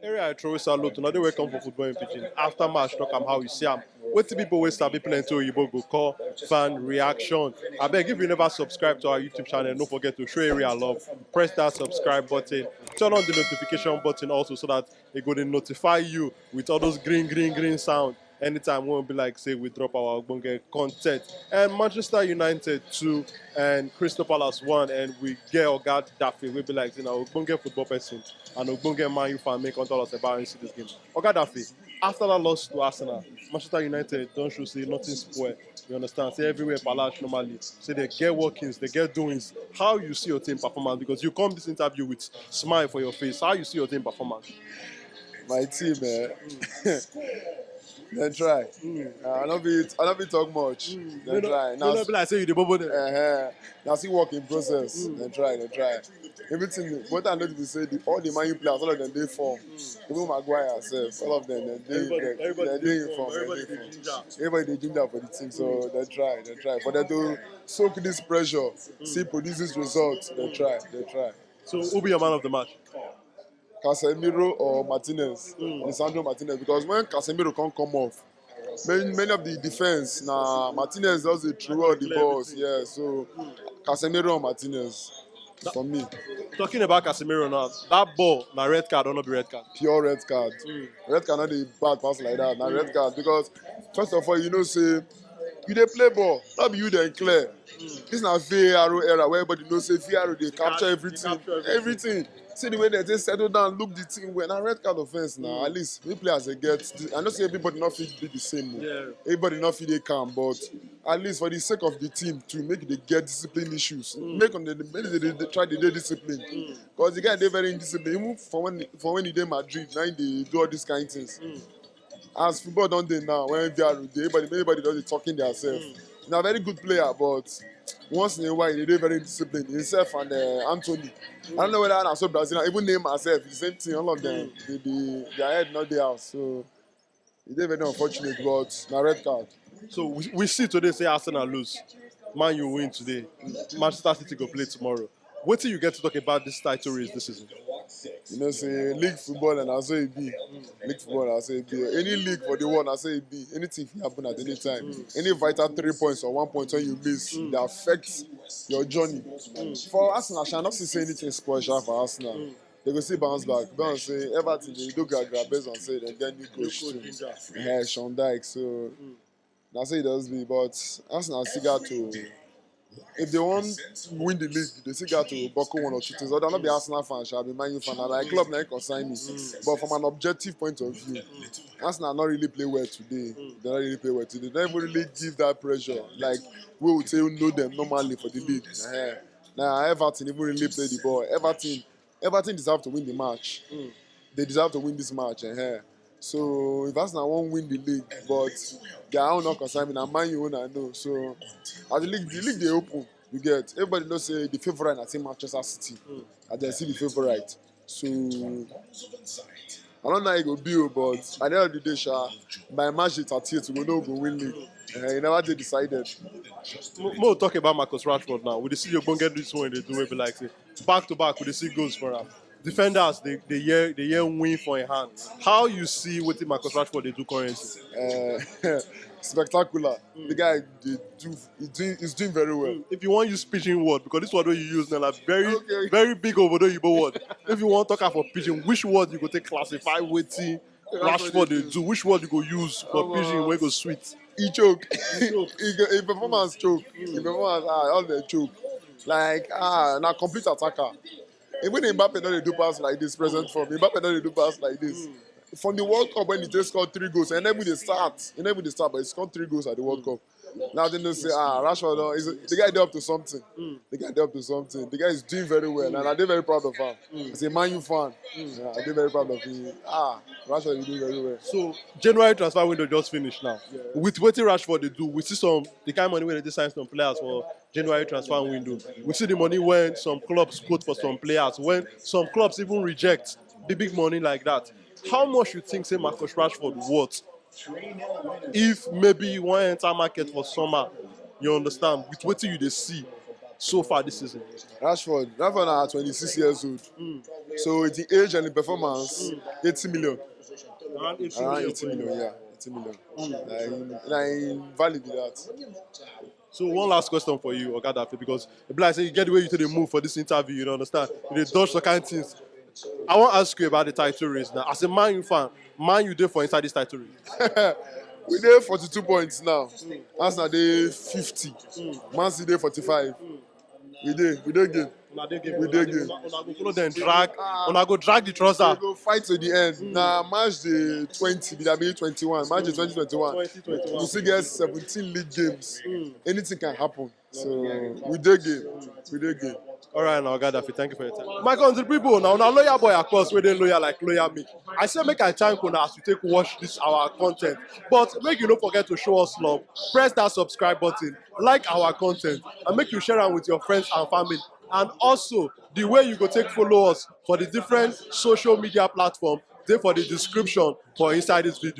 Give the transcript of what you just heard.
Area I throw salute. Now they welcome for football in Pidgin. After match, talk am how you see am. What people always sabi plenty oyibo go call fan reaction. I beg if you never subscribe to our YouTube channel, don't forget to show area love. Press that subscribe button. Turn on the notification button also so that it go to notify you with all those green sound. Anytime we will be like say we drop our Ogbonge content. And Manchester United 2 and Crystal Palace 1 and we get Oga Daffy. We'll be like, you know, Ogbonge football person and Ogbonge Man U fan make on tell us about this game. Oga Daffy, after that loss to Arsenal, Manchester United don't show say nothing spoil. You understand? Say everywhere Palace normally. Say they get workings, they get doings. How you see your team performance? Because you come this interview with smile for your face. How you see your team performance? My team, they try. I don't be talk much. They try. Now, be like say you the bobo there. Now see work in process. They try. Everything. What I know to say, all the Man U players, all of them they form. Even Maguire herself, all of them they inform. Everybody they ginger for the team, so they try. For them to soak this pressure, see produce this result, they try. So who be your man of the match? Casemiro or Martinez, Lisandro Martinez, because when Casemiro can't come off, many of the defense, Martinez does the throw of the balls, yeah. So Casemiro or Martinez for me. Talking about Casemiro now, that ball, na red card or not be red card? Pure red card. Red card not the bad pass like that. Na red card because first of all, you know, say you dey play ball, not be you then clear. This na VAR era where everybody knows say VAR they capture everything. See the way they just settle down, look the team well. Now red card offense now, at least we players they get. I know say everybody not fit be the same. Yeah. Everybody not fit they calm, but at least for the sake of the team to make they get discipline issues, make they try to do discipline. Because the guy they very indisciplined. Even for when he did Madrid, now they do all these kind of things. As football don't they now, when VAR everybody does it talking themselves. He's a very good player, but once in a while they do very disciplined. Himself and Anthony. I don't know whether I'm so Brazilian, even name myself, the same thing, all of them, their head not there. So it's very unfortunate, but na red card. So we see today say Arsenal lose. Man U win today. Manchester City go play tomorrow. What till you get to talk about this title race this season? You know, say league football and I say it be. League football, I say it be. Any league for the world, I say it be. Anything can happen at any time. Any vital 3 points or 1 point when you miss, that affects your journey. For Arsenal, I shall not say anything special for Arsenal. They go see bounce back. Bounce say everything they do grab based on say and then new coach too. Sean Dyke. So that's how it does be. But Arsenal still got to. If they want win the league, they still got to buckle 1 or 2 things. Or they'll not be Arsenal fan, shall be Man U fan. Like club like consign me. But from an objective point of view, Arsenal not really play well today. They not really play well today. They don't really give that pressure. Like we would say we know them normally for the league. Now Everton even really play the ball. Everton deserve to win the match. They deserve to win this match. So if Arsenal won't win the league, but they are not concerned me, and Man U I know. So as the league they open, you get everybody knows say the favourite I think Manchester City, and they see the favourite. So I don't know how it go be, but at the end of the day, by March the 30th, we know go win league. You never they decided. More talk about Marcus Rashford now. We see your get this one they do it be like say back to back. We see goals for him. Defenders they hear win for a hand. How you see what Marcus Rashford they do currently? Spectacular. The guy he's doing very well. If you want use Pidgin word, because this word you use now like very big over the Igbo word. If you want to talk for Pidgin, which word you go take classify wetin Rashford they do? Which word you go use for Pidgin when go sweet? He choke. He performance choke. He performance all the choke. Like now complete attacker. Even Mbappe don't do pass like this present form. Mbappe don't do pass like this. From the World Cup when he just scored 3 goals, and then with the start, but he scored 3 goals at the World Cup. Now then they say, Rashford, the guy did up to something. The guy is doing very well, and I'm very proud of him. As a Man U fan, I'm very proud of him. Rashford is doing very well. So January transfer window just finished now. Yeah. With what Rashford they do, we see the kind of money where they sign some players for January transfer window. We see the money when some clubs quote for some players, when some clubs even reject the big money like that. How much you think say Marcus Rashford worth? If maybe you want to enter market for summer, you understand, with what you they see, so far this season? Rashford are 26 years old. So with the age and the performance, 80 million. Around 80 Around million 80 per million, year. yeah. 80 million. Like, valid with that. So one last question for you, Ogadafe, because like say you get the way you take the move for this interview, you don't understand. You dey dodge the kind of things. I want to ask you about the title race now. As a Man U fan, Man U dey for inside this title race. We dey 42 points now. Arsenal dey 50. Man City dey 45. We dey game. Una dey game. We dey game. Una go follow them drag. Una go drag the trouser. We go fight to the end. Na match day 20, be that be 21. Match day 2021. 2021. We still get 17 league games. Anything can happen. So we dey game. We dey game. All right, now, Ogadafe, thank you for your time. My country people, now lawyer boy across where they lawyer like lawyer me. I say make I thank una as you take watch this our content. But make you don't forget to show us love. Press that subscribe button, like our content, and make you share it with your friends and family. And also the way you go take follow us for the different social media platforms, they for the description for inside this video.